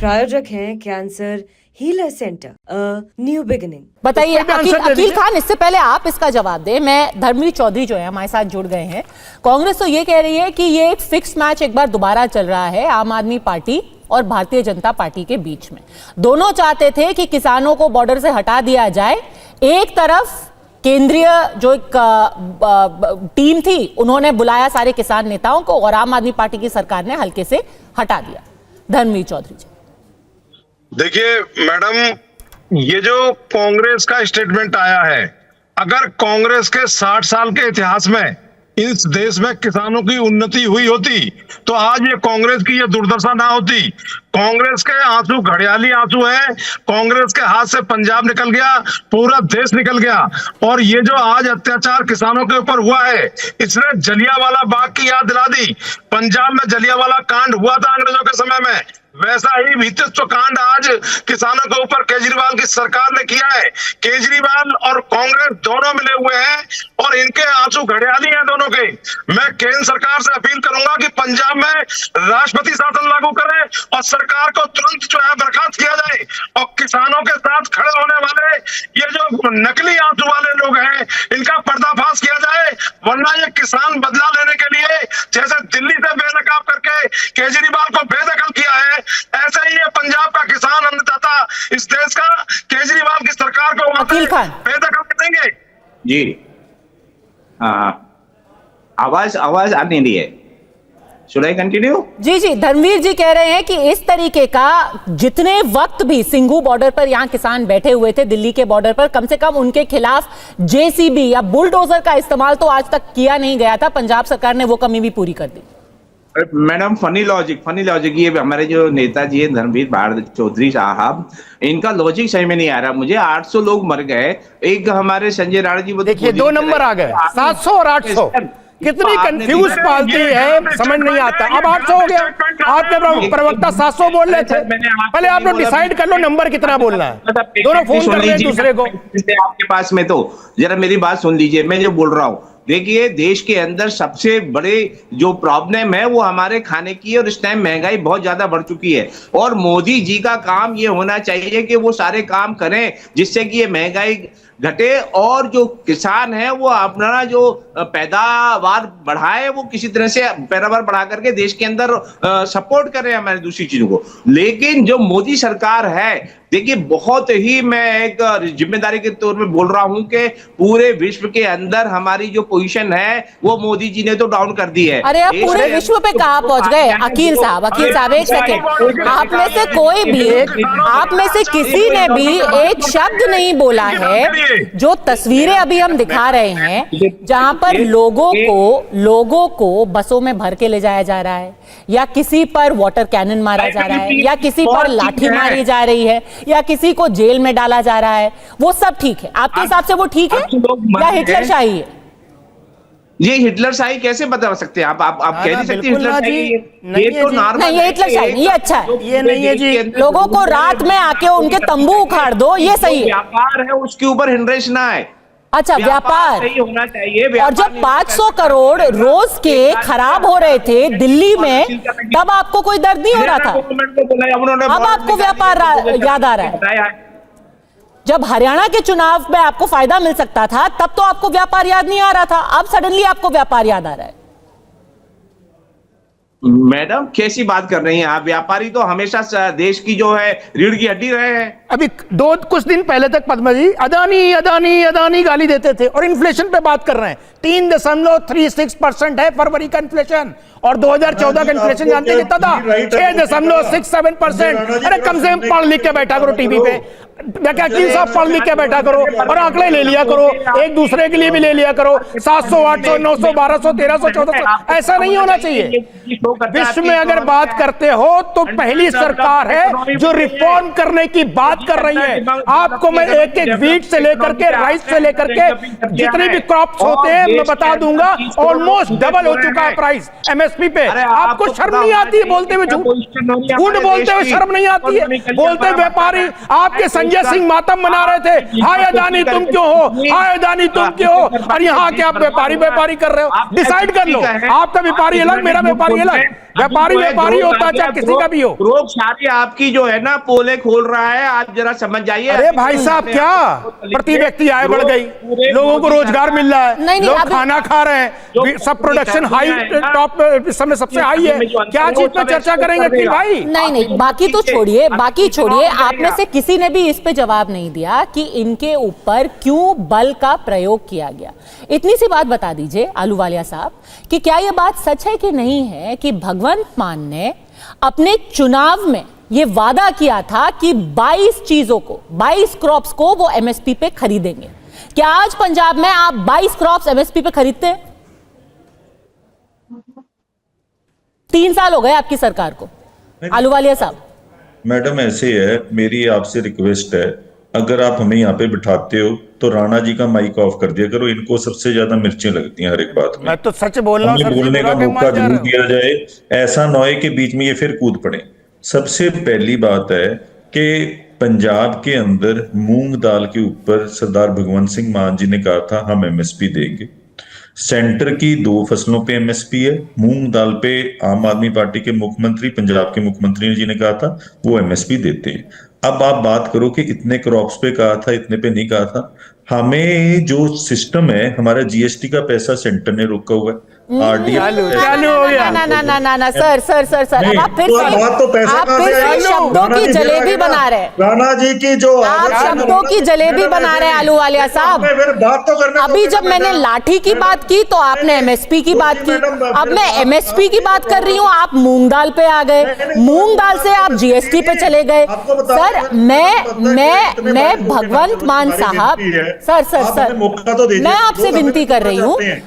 प्रायोजक हैं cancer healer centre, new beginning. बताइए अकील खान, इससे पहले आप इसका जवाब दें। मैं धर्मवीर चौधरी जो है हमारे साथ जुड़ गए हैं। कांग्रेस तो ये कह रही है कि ये एक फिक्स मैच एक बार दोबारा चल रहा है आम आदमी पार्टी और भारतीय जनता पार्टी के बीच में। दोनों चाहते थे कि किसानों को बॉर्डर से हटा दिया जाए। एक तरफ केंद्रीय जो एक टीम थी उन्होंने बुलाया सारे किसान नेताओं को और आम आदमी पार्टी की सरकार ने हल्के से हटा दिया। धर्मवीर चौधरी जी, देखिए मैडम, ये जो कांग्रेस का स्टेटमेंट आया है, अगर कांग्रेस के 60 साल के इतिहास में इस देश में किसानों की उन्नति हुई होती तो आज ये कांग्रेस की ये दुर्दशा ना होती। कांग्रेस के आंसू घड़ियाली आंसू हैं। कांग्रेस के हाथ से पंजाब निकल गया, पूरा देश निकल गया। और ये जो आज अत्याचार किसानों के ऊपर हुआ है, इसने जलियांवाला बाग की याद दिला दी। पंजाब में जलियांवाला कांड हुआ था अंग्रेजों के समय में, वैसा ही भीतित्व कांड आज किसानों के ऊपर केजरीवाल की सरकार ने किया है। केजरीवाल और कांग्रेस दोनों मिले हुए हैं और इनके आंसू घड़ियाली हैं दोनों के। मैं केंद्र सरकार से अपील करूंगा कि पंजाब में राष्ट्रपति शासन लागू करें और सरकार को तुरंत जो है बर्खास्त किया जाए और किसानों के साथ खड़े होने वाले ये जो नकली आंसू वाले लोग हैं इनका पर्दाफाश किया जाए। वरना ये किसान बदला लेने के लिए जैसे दिल्ली से बेनकाब करके केजरीवाल को बेदखल किया है, ऐसे ही ये पंजाब का किसान अन्नदाता इस देश का केजरीवाल की सरकार को बेदखल करेंगे। जी आवाज आ नहीं रही है। Should I continue? जी जी, धर्मवीर जी कह रहे हैं कि इस तरीके का जितने वक्त भी सिंघू बॉर्डर पर यहाँ किसान बैठे हुए थे दिल्ली के बॉर्डर पर, कम से कम उनके खिलाफ जेसीबी या बुलडोजर का इस्तेमाल तो आज तक किया नहीं गया था। पंजाब सरकार ने वो कमी भी पूरी कर दी। मैडम फनी लॉजिक ये हमारे जो नेताजी है धर्मवीर भारत चौधरी साहब, इनका लॉजिक सही में नहीं आ रहा मुझे। 800 लोग मर गए, एक हमारे संजय राणा जी देखिए 2 नंबर आ गए, 700 और 800। कितनी कंफ्यूज पार्टी है, समझ नहीं आता। अब 800 हो गया, आपके प्रवक्ता 700 बोल रहे थे। पहले आप लोग डिसाइड कर लो नंबर कितना बोलना है। दोनों फोन कर रहे हैं दूसरे को। आपके पास में तो जरा मेरी बात सुन लीजिए, मैं जो बोल रहा हूँ। देखिए देश के अंदर सबसे बड़े जो प्रॉब्लम है वो हमारे खाने की है और इस टाइम महंगाई बहुत ज्यादा बढ़ चुकी है। और मोदी जी का काम ये होना चाहिए कि वो सारे काम करें जिससे कि ये महंगाई घटे और जो किसान है वो अपना जो पैदावार बढ़ाए, वो किसी तरह से पैदावार बढ़ा करके देश के अंदर सपोर्ट करें हमारी दूसरी चीजों को। लेकिन जो मोदी सरकार है, देखिए बहुत ही मैं एक जिम्मेदारी के तौर पे बोल रहा हूं कि पूरे विश्व के अंदर हमारी जो पोजीशन है वो मोदी जी ने तो डाउन कर दी है। अरे आप पूरे विश्व पे कहां पहुंच गए अकील साहब? एक सेकंड, आप में से कोई भी, आप में से किसी ने भी एक शब्द नहीं बोला है। जो तस्वीरें अभी हम दिखा रहे हैं जहां पर लोगों को बसों में भर के ले जाया जा रहा है, या किसी पर वाटर कैनन मारा जा रहा है, या किसी पर लाठी मारी जा रही है, या किसी को जेल में डाला जा रहा है, वो सब ठीक है? आपके हिसाब से वो ठीक है या हिटलर शाही है? ये हिटलर शाही कैसे बता सकते हैं आप कह नहीं सकते हिटलर शाही। ये तो नॉर्मल नहीं, ये हिटलर शाही, ये अच्छा है। ये नहीं है जी। लोगों को रात में आके उनके तंबू उखाड़ दो, ये सही है। व्यापार है उसके ऊपर हिंड्रेस ना है। अच्छा, व्यापार सही होना चाहिए। और जब 500 करोड़ रोज के खराब हो रहे थे दिल्ली में, तब आपको कोई दर्द नहीं हो रहा था? अब आपको व्यापार याद आ रहा है? जब हरियाणा के चुनाव में आपको फायदा मिल सकता था तब तो आपको व्यापार याद नहीं आ रहा था, अब सडनली आपको व्यापार याद आ रहा है। मैडम कैसी बात कर रही हैं आप? व्यापारी तो हमेशा देश की जो है रीढ़ की हड्डी रहे हैं। अभी कुछ दिन पहले तक पद्मा जी अदानी गाली देते थे और इन्फ्लेशन पे बात कर रहे हैं। 3.36% है फरवरी का इन्फ्लेशन, और 2014 का इन्फ्लेशन जानते हैं कितना था? 6.67%। अरे कम से कम पढ़ लिख के बैठा करो टीवी पे, वकील साहब पढ़ लिख के बैठा करो और आंकड़े ले लिया करो, एक दूसरे के लिए भी ले लिया करो। 700, 800, 900, 1200, 1300, 1400, ऐसा नहीं होना चाहिए। विश्व में अगर बात करते हो तो पहली सरकार है जो रिफॉर्म करने की बात बात कर रही है। आपको मैं एक एक वीट से लेकर के राइस से लेकर के जितने भी क्रॉप्स होते हैं मैं बता दूंगा, ऑलमोस्ट डबल हो चुका है प्राइस एमएसपी पे। आपको शर्म नहीं आती है बोलते हुए? झूठ बोलते हुए शर्म नहीं आती है? बोलते व्यापारी आपके संजय सिंह मातम मना रहे थे, हाय अदानी तुम क्यों हो, हाय अदानी तुम क्यों हो, और यहाँ के आप व्यापारी कर रहे हो। डिसाइड कर लो, आपका व्यापारी अलग, मेरा व्यापारी अलग। व्यापारी होता है चाहे किसी का भी हो। रोगशाली आपकी जो है ना पोले खोल रहा है, आप जरा समझ जाइए। अरे भाई साहब, क्या प्रति व्यक्ति आय बढ़ गई, लोगों को रोजगार मिल रहा है, लोग खाना खा रहे हैं, सब प्रोडक्शन हाई टॉप इस समय सबसे हाई है। क्या चीज पे चर्चा करेंगे अखिल भाई? नहीं, बाकी छोड़िए। आप में से किसी ने भी इस पे जवाब नहीं दिया कि इनके ऊपर क्यों बल का प्रयोग किया गया। इतनी सी बात बता दीजिए आलूवालिया साहब कि क्या यह बात सच है कि नहीं है कि भगवंत मान ने अपने चुनाव में ये वादा किया था कि 22 चीजों को, 22 क्रॉप्स को वो एमएसपी पे खरीदेंगे। क्या आज पंजाब में आप 22 क्रॉप्स एमएसपी पे खरीदते हैं? 3 साल हो गए आपकी सरकार को। आलूवालिया साहब, मैडम ऐसे है, मेरी आपसे रिक्वेस्ट है, अगर आप हमें यहाँ पे बिठाते हो तो राणा जी का माइक ऑफ कर दिया करो, इनको सबसे ज्यादा मिर्चें लगती हैं हर एक बात में। मैं तो सच बोल रहा हूं, बोलने का मौका जरूर दिया जाए, ऐसा न हो कि बीच में ये फिर कूद पड़े। सबसे पहली बात है कि पंजाब के अंदर मूंग दाल के ऊपर सरदार भगवंत सिंह मान जी ने कहा था हम एमएसपी देंगे। सेंटर की 2 फसलों पे एमएसपी है। मूंग दाल पे आम आदमी पार्टी के मुख्यमंत्री, पंजाब के मुख्यमंत्री जी ने कहा था वो एमएसपी देते हैं। अब आप बात करो कि इतने क्रॉप्स पे कहा था, इतने पे नहीं कहा था। हमें जो सिस्टम है, हमारा जीएसटी का पैसा सेंटर ने रोका हुआ है। आरडीए चालू हो गया। ना सर अब आप फिर से शब्दों की जलेबी बना रहे हैं। राणा जी की जो आप शब्दों की जलेबी बना रहे हैं आलूवालिया साहब। बात तो करने अभी जब मैंने लाठी की बात की तो आपने एमएसपी की बात की, अब मैं एमएसपी की बात कर रही हूँ, आप मूंग दाल पे आ गए, मूंग दाल से आप जीएसटी पे चले गए। सर मैं भगवंत मान साहब, सर मैं आपसे विनती कर रही हूँ,